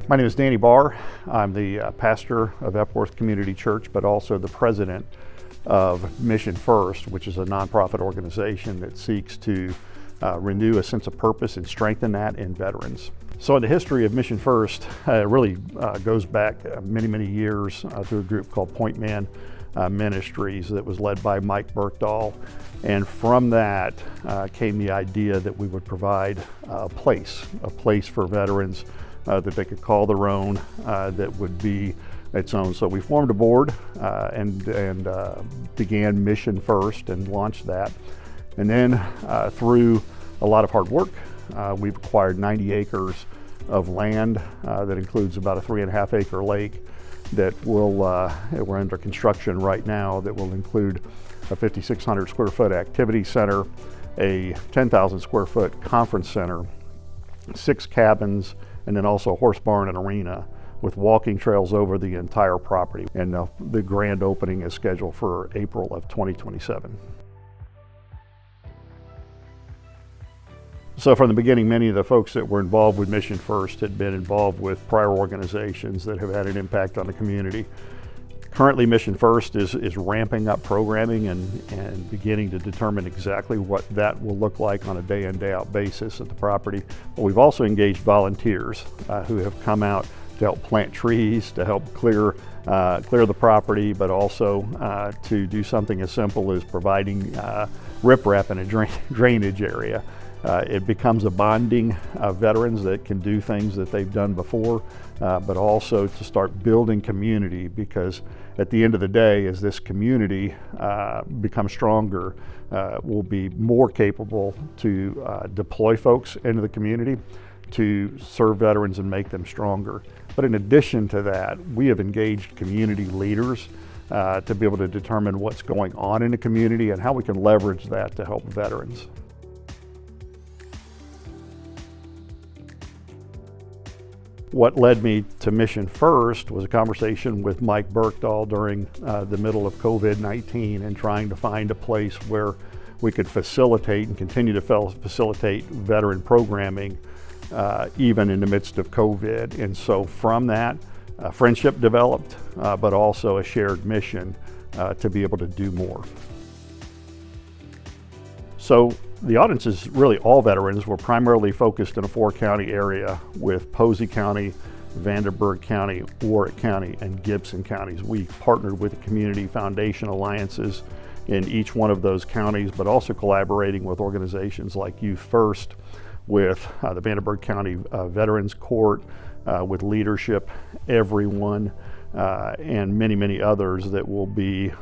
My name is Danny Barr. I'm the pastor of Epworth Community Church, but also the president of Mission First, which is a nonprofit organization that seeks to renew a sense of purpose and strengthen that in veterans. So in the history of Mission First, it really goes back many years to a group called Point Man Ministries that was led by Mike Berkdahl. And from that came the idea that we would provide a place for veterans that they could call their own, that would be its own. So we formed a board and began Mission First and launched that. And then through a lot of hard work, we've acquired 90 acres of land that includes about a 3.5 acre lake that we're under construction right now, that will include a 5,600 square foot activity center, a 10,000 square foot conference center, 6 cabins, and then also a horse barn and arena with walking trails over the entire property. And the grand opening is scheduled for April of 2027. So from the beginning, many of the folks that were involved with Mission First had been involved with prior organizations that have had an impact on the community. Currently, Mission First is ramping up programming and beginning to determine exactly what that will look like on a day in, day out basis at the property. But we've also engaged volunteers who have come out to help plant trees, to help clear the property, but also to do something as simple as providing riprap in a drainage area. It becomes a bonding of veterans that can do things that they've done before, but also to start building community, because at the end of the day, as this community becomes stronger, we'll be more capable to deploy folks into the community to serve veterans and make them stronger. But in addition to that, we have engaged community leaders to be able to determine what's going on in the community and how we can leverage that to help veterans. What led me to Mission First was a conversation with Mike Berkdahl during the middle of COVID-19 and trying to find a place where we could facilitate and continue to facilitate veteran programming even in the midst of COVID. And so from that, friendship developed, but also a shared mission to be able to do more. So the audience is really all veterans. We're primarily focused in a 4-county area with Posey County, Vanderburgh County, Warwick County, and Gibson counties. We partnered with community foundation alliances in each one of those counties, but also collaborating with organizations like Youth First, with the Vanderburgh County Veterans Court, with Leadership Everyone, and many others that will be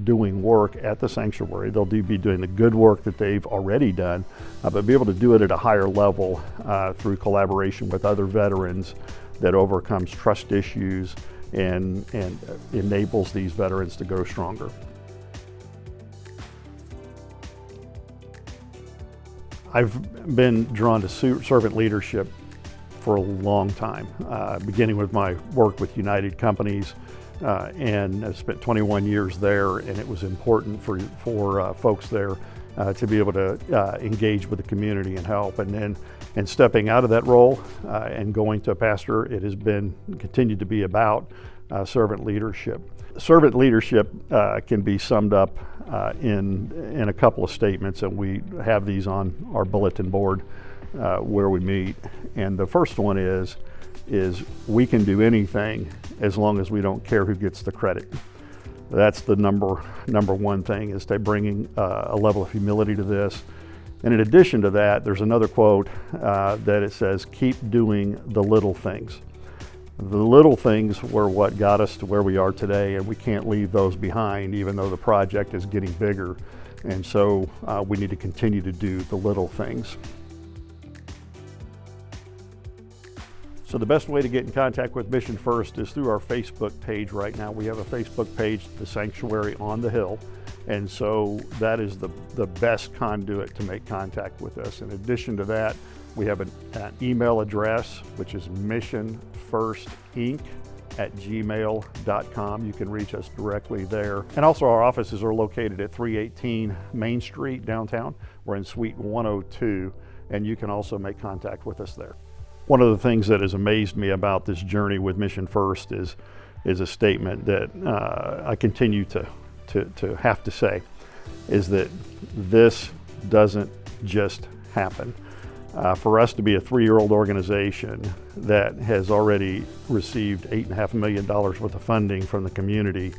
doing work at the sanctuary. They'll be doing the good work that they've already done, but be able to do it at a higher level through collaboration with other veterans that overcomes trust issues and enables these veterans to grow stronger. I've been drawn to servant leadership for a long time, beginning with my work with United Companies, and I spent 21 years there, and it was important for folks there to be able to engage with the community and help. And stepping out of that role and going to a pastor, it has continued to be about servant leadership. Servant leadership can be summed up in a couple of statements, and we have these on our bulletin board where we meet. And the first one is we can do anything as long as we don't care who gets the credit. That's the number one thing, is to bringing a level of humility to this. And in addition to that, there's another quote that it says, keep doing the little things. The little things were what got us to where we are today, and we can't leave those behind, even though the project is getting bigger. And so we need to continue to do the little things. So the best way to get in contact with Mission First is through our Facebook page right now. We have a Facebook page, The Sanctuary on the Hill. And so that is the best conduit to make contact with us. In addition to that, we have an email address, which is missionfirstinc@gmail.com. You can reach us directly there. And also our offices are located at 318 Main Street downtown. We're in Suite 102, and you can also make contact with us there. One of the things that has amazed me about this journey with Mission First is a statement that I continue to have to say, is that this doesn't just happen. For us to be a 3-year-old organization that has already received $8.5 million worth of funding from the community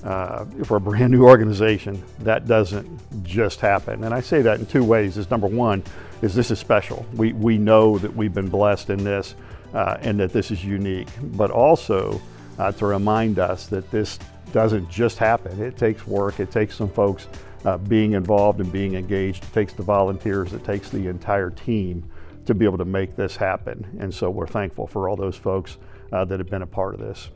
for a brand new organization, that doesn't just happen. And I say that in 2 ways. Number one is this is special. We know that we've been blessed in this and that this is unique, but also to remind us that this doesn't just happen. It takes work. It takes some folks being involved and being engaged. It takes the volunteers. It takes the entire team to be able to make this happen. And so we're thankful for all those folks that have been a part of this.